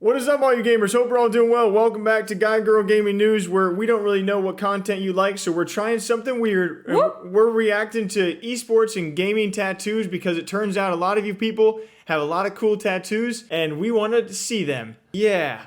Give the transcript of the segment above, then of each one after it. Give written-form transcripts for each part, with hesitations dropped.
What is up, all you gamers? Hope we're all doing well. Welcome back to Guy Girl Gaming News, where we don't really know what content you like, so we're trying something weird. We're reacting to esports and gaming tattoos because it turns out a lot of you people have a lot of cool tattoos, and we wanted to see them. Yeah.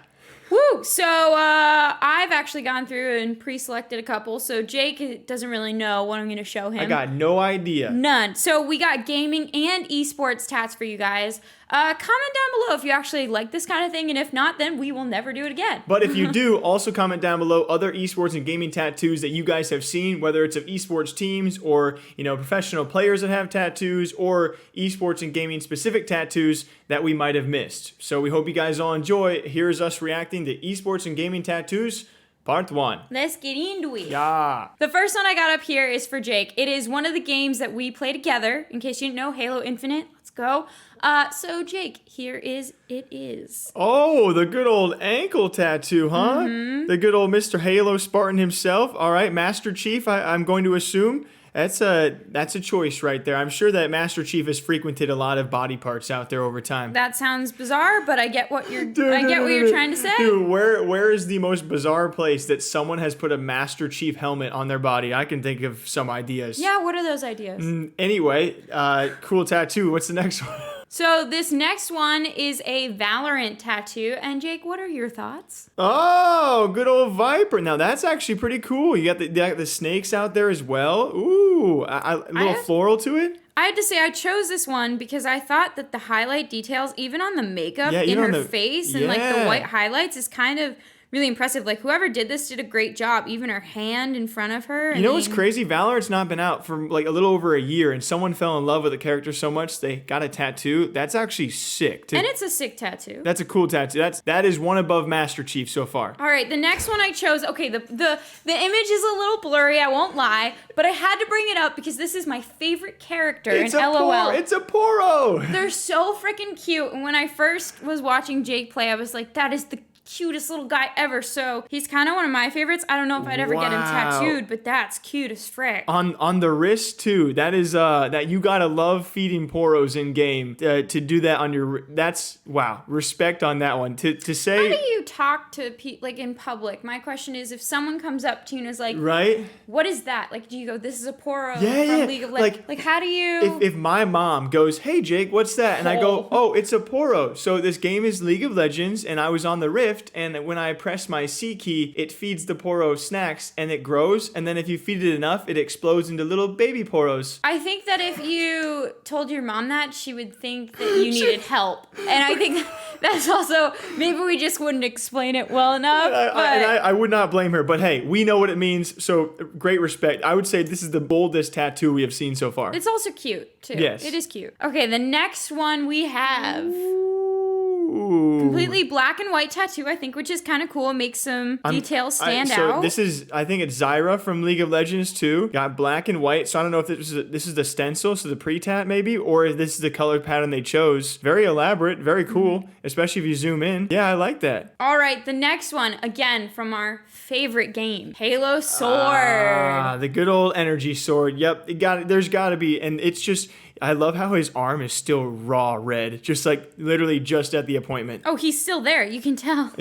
Woo! So, I've actually gone through and pre-selected a couple, so Jake doesn't really know what I'm going to show him. I got no idea. None. So, we got gaming and esports tats for you guys. Comment down below if you actually like this kind of thing, and if not, then we will never do it again. But if you do, also comment down below other esports and gaming tattoos that you guys have seen, whether it's of esports teams or, professional players that have tattoos or esports and gaming specific tattoos that we might have missed. So we hope you guys all enjoy. Here's us reacting to esports and gaming tattoos, part 1. Let's get into it. Yeah. The first one I got up here is for Jake. It is one of the games that we play together. In case you didn't know, Halo Infinite. Let's go. So Jake, here it is. Oh, the good old ankle tattoo, huh? Mm-hmm. The good old Mr. Halo Spartan himself. All right, Master Chief, I'm going to assume. That's a choice right there. I'm sure that Master Chief has frequented a lot of body parts out there over time. That sounds bizarre, but I get what you're trying to say. Dude, where is the most bizarre place that someone has put a Master Chief helmet on their body? I can think of some ideas. Yeah, what are those ideas? Anyway, cool tattoo. What's the next one? So this next one is a Valorant tattoo. And Jake, what are your thoughts? Oh, good old Viper. Now that's actually pretty cool. You got the snakes out there as well. Ooh, a little floral to it. I had to say I chose this one because I thought that the highlight details, even on the makeup in her face and like the white highlights, is kind of really impressive. Like, whoever did this did a great job. Even her hand in front of her. You know what's crazy? Valorant's not been out for like a little over a year, and someone fell in love with the character so much they got a tattoo. That's actually sick. And it's a sick tattoo. That's a cool tattoo. That is one above Master Chief so far. All right, the next one I chose. Okay, the image is a little blurry. I won't lie, but I had to bring it up because this is my favorite character in LOL. It's a Poro. They're so freaking cute. And when I first was watching Jake play, I was like, that is the cutest little guy ever. So he's kind of one of my favorites. I don't know if I'd ever get him tattooed, but that's cute as frick. On the wrist too. That is that you gotta love feeding Poros in game to do that on your. That's wow. Respect on that one. To say. How do you talk to people like in public? My question is, if someone comes up to you and is like, right, what is that? Like, do you go, this is a Poro from League of Legends? Like how do you? If my mom goes, hey Jake, what's that? And I go, oh, it's a Poro. So this game is League of Legends, and I was on the Rift. And when I press my C key, it feeds the Poro snacks and it grows. And then if you feed it enough, it explodes into little baby Poros. I think that if you told your mom that, she would think that you needed help. And I think that's also, maybe we just wouldn't explain it well enough. I would not blame her. But hey, we know what it means. So great respect. I would say this is the boldest tattoo we have seen so far. It's also cute too. Yes. It is cute. Okay, the next one we have. Ooh. Completely black and white tattoo, I think, which is kind of cool. It makes some details stand out. So this is, I think it's Zyra from League of Legends too. Got black and white. So I don't know if this is the stencil, so the pre-tat maybe, or if this is the color pattern they chose. Very elaborate, very cool, especially if you zoom in. Yeah, I like that. All right, the next one, again, from our favorite game, Halo Sword. Ah, the good old energy sword. Yep, there's got to be, and it's just, I love how his arm is still raw red, just like literally just at the appointment. Oh, he's still there. You can tell.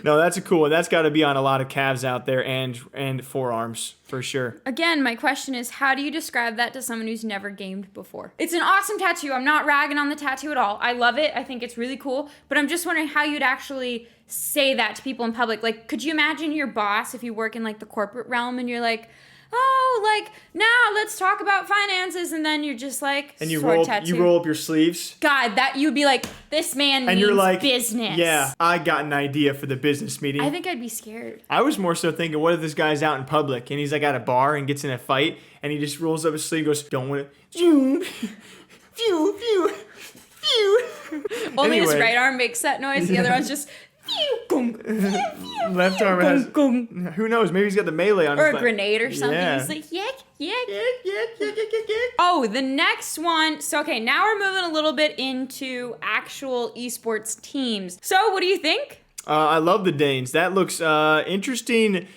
No, that's a cool one. That's got to be on a lot of calves out there and forearms for sure. Again, my question is, how do you describe that to someone who's never gamed before? It's an awesome tattoo. I'm not ragging on the tattoo at all. I love it. I think it's really cool. But I'm just wondering how you'd actually say that to people in public. Like, could you imagine your boss if you work in like the corporate realm and you're like, oh, like, now let's talk about finances, and then you're just like, and you sword tattoo. You roll up your sleeves. God, that you'd be like, this man means you're like, business. Yeah, I got an idea for the business meeting. I think I'd be scared. I was more so thinking, what if this guy's out in public and he's like at a bar and gets in a fight and he just rolls up his sleeve and goes, don't want to, phew, phew, phew. Only his right arm makes that noise. The other one's just. Left arm has. Who knows? Maybe he's got the melee on his or a grenade or something. Yeah. He's like, Oh, the next one. So, okay, now we're moving a little bit into actual esports teams. So, what do you think? I love the Danes. That looks interesting.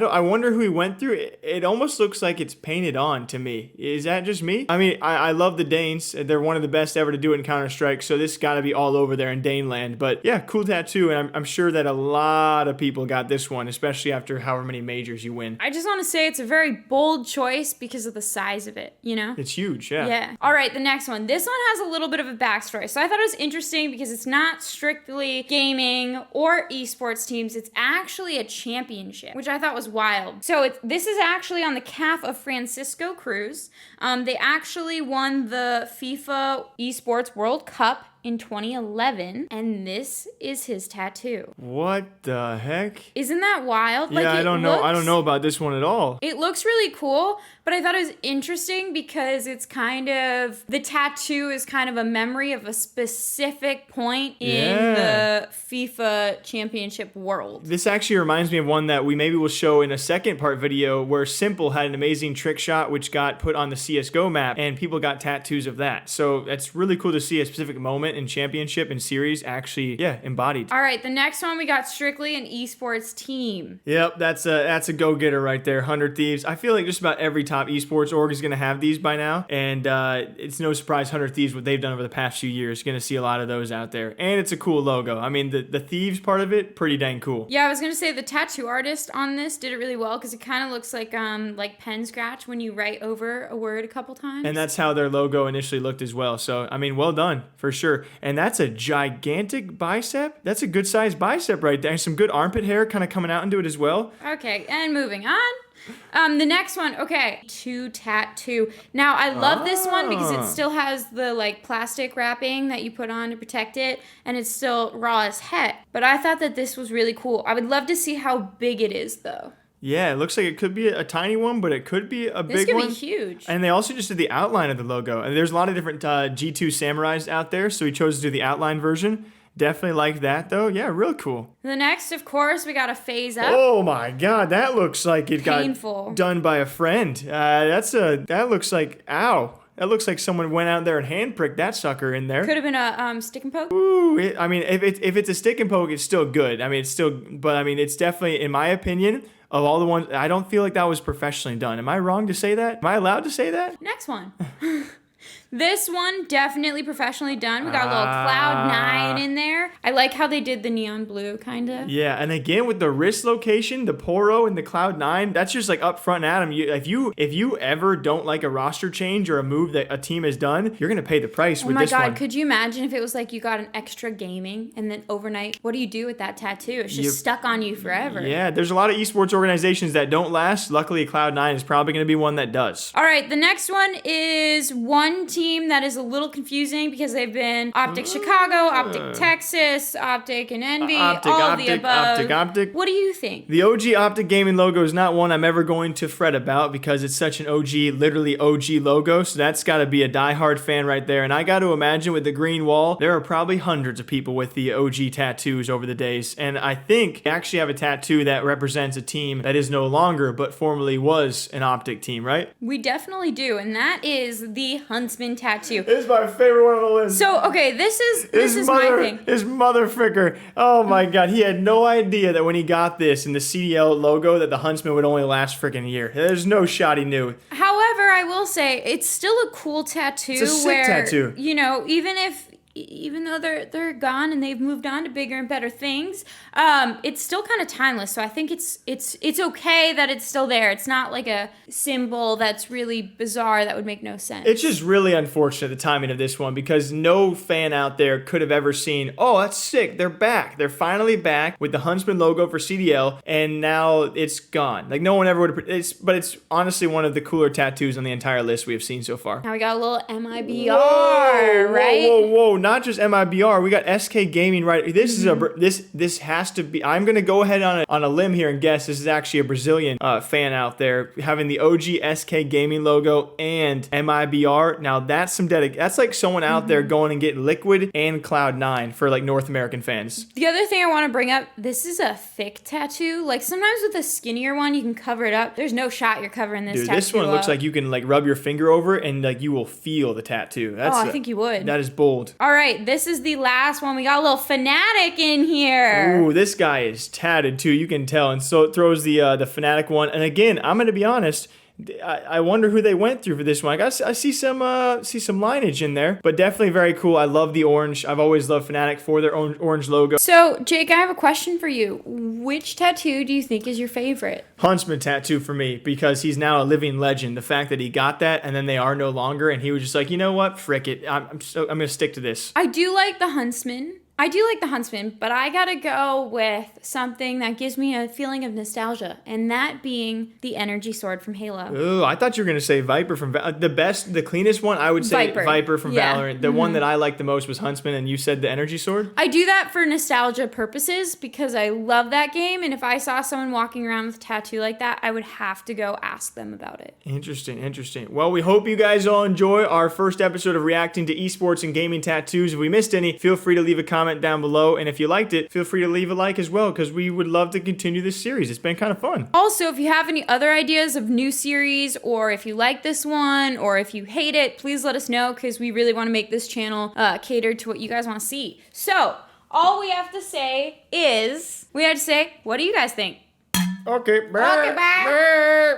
I wonder who he went through. It almost looks like it's painted on to me. Is that just me? I mean, I love the Danes. They're one of the best ever to do it in Counter-Strike, so this got to be all over there in Daneland. But yeah, cool tattoo, and I'm sure that a lot of people got this one, especially after however many majors you win. I just want to say it's a very bold choice because of the size of it, you know? It's huge, yeah. Yeah. All right, the next one. This one has a little bit of a backstory. So I thought it was interesting because it's not strictly gaming or esports teams. It's actually a championship, which I thought was wild. So this is actually on the calf of Francisco Cruz. They actually won the FIFA Esports World Cup in 2011, and this is his tattoo. What the heck? Isn't that wild? Yeah, I don't know about this one at all. It looks really cool, but I thought it was interesting because it's kind of, the tattoo is kind of a memory of a specific point in the FIFA championship world. This actually reminds me of one that we maybe will show in a second part video where Simple had an amazing trick shot which got put on the CSGO map and people got tattoos of that. So it's really cool to see a specific moment in championship and series actually, embodied. All right, the next one we got strictly an esports team. Yep, that's a go-getter right there, 100 Thieves. I feel like just about every top esports org is going to have these by now, and it's no surprise 100 Thieves, what they've done over the past few years, going to see a lot of those out there. And it's a cool logo. I mean, the Thieves part of it, pretty dang cool. Yeah, I was going to say the tattoo artist on this did it really well because it kind of looks like pen scratch when you write over a word a couple times. And that's how their logo initially looked as well. So, I mean, well done, for sure. And that's a gigantic bicep. That's a good sized bicep right there. And some good armpit hair kind of coming out into it as well. Okay, and moving on. The next one, okay, to tattoo. Now, I love this one because it still has the plastic wrapping that you put on to protect it, and it's still raw as heck. But I thought that this was really cool. I would love to see how big it is, though. Yeah, it looks like it could be a tiny one, but it could be a big one. This could be huge. And they also just did the outline of the logo. And there's a lot of different G2 Samurais out there, so he chose to do the outline version. Definitely like that, though. Yeah, real cool. The next, of course, we got a phase up. Oh my God, that looks like it Painful. got done by a friend. That looks like, ow. That looks like someone went out there and handpricked that sucker in there. Could have been a stick and poke. Ooh, if it's a stick and poke, it's still good. I mean, it's definitely, in my opinion, of all the ones, I don't feel like that was professionally done. Am I wrong to say that? Am I allowed to say that? Next one. This one, definitely professionally done. We got a little Cloud9 in there. I like how they did the neon blue, kind of. Yeah, and again, with the wrist location, the Poro and the Cloud9, that's just up front at them. If you ever don't like a roster change or a move that a team has done, you're going to pay the price with this one. Oh my God, could you imagine if it was you got an extra gaming and then overnight, what do you do with that tattoo? It's just stuck on you forever. Yeah, there's a lot of esports organizations that don't last. Luckily, Cloud9 is probably going to be one that does. All right, the next one is one team that is a little confusing because they've been Optic Chicago, Optic Texas, Optic and Envy, all of the above. Optic. What do you think? The OG Optic Gaming logo is not one I'm ever going to fret about because it's such an literally OG logo, so that's got to be a diehard fan right there. And I got to imagine with the green wall, there are probably hundreds of people with the OG tattoos over the days. And I think they actually have a tattoo that represents a team that is no longer, but formerly was an Optic team, right? We definitely do, and that is the Huntsman Tattoo. This is my favorite one on the list. So, okay, this is my thing. His mother fricker. Oh my God, he had no idea that when he got this in the CDL logo that the Huntsman would only last freaking a year. There's no shot he knew. However, I will say it's still a cool tattoo. It's a sick tattoo. Even though they're gone and they've moved on to bigger and better things, it's still kind of timeless. So I think it's okay that it's still there. It's not like a symbol that's really bizarre that would make no sense. It's just really unfortunate, the timing of this one, because no fan out there could have ever seen, oh, that's sick, they're back. They're finally back with the Huntsman logo for CDL, and now it's gone. No one ever would have, but it's honestly one of the cooler tattoos on the entire list we have seen so far. Now we got a little MIBR, right? Whoa. Not just MIBR, we got SK Gaming right. This is this has to be. I'm gonna go ahead on a limb here and guess this is actually a Brazilian fan out there having the OG SK Gaming logo and MIBR. Now that's some dedication. That's like someone out there going and getting Liquid and Cloud9 for North American fans. The other thing I want to bring up, this is a thick tattoo. Sometimes with a skinnier one, you can cover it up. There's no shot you're covering this tattoo. This one looks like you can rub your finger over it and you will feel the tattoo. I think you would. That is bold. All right, this is the last one. We got a little fanatic in here. Ooh, this guy is tatted too. You can tell, and so it throws the fanatic one. And again, I'm gonna be honest. I wonder who they went through for this one. I see some lineage in there, but definitely very cool. I love the orange. I've always loved Fnatic for their own orange logo. So, Jake, I have a question for you. Which tattoo do you think is your favorite? Huntsman Tattoo for me, because he's now a living legend. The fact that he got that and then they are no longer, and he was just like, you know what, frick it, I'm gonna stick to this. I do like the Huntsman, but I gotta go with something that gives me a feeling of nostalgia, and that being the energy sword from Halo. Ooh, I thought you were gonna say Viper from the cleanest one. I would say Viper from Valorant. The one that I liked the most was Huntsman, and you said the energy sword. I do that for nostalgia purposes because I love that game, and if I saw someone walking around with a tattoo like that, I would have to go ask them about it. Interesting. Well, we hope you guys all enjoy our first episode of reacting to esports and gaming tattoos. If we missed any, feel free to leave a comment down below, and if you liked it, feel free to leave a like as well, because we would love to continue this series. It's been kind of fun. Also, if you have any other ideas of new series, or if you like this one, or if you hate it, please let us know, because we really want to make this channel catered to what you guys want to see. So all we have to say is, what do you guys think? Okay, Okay, bye.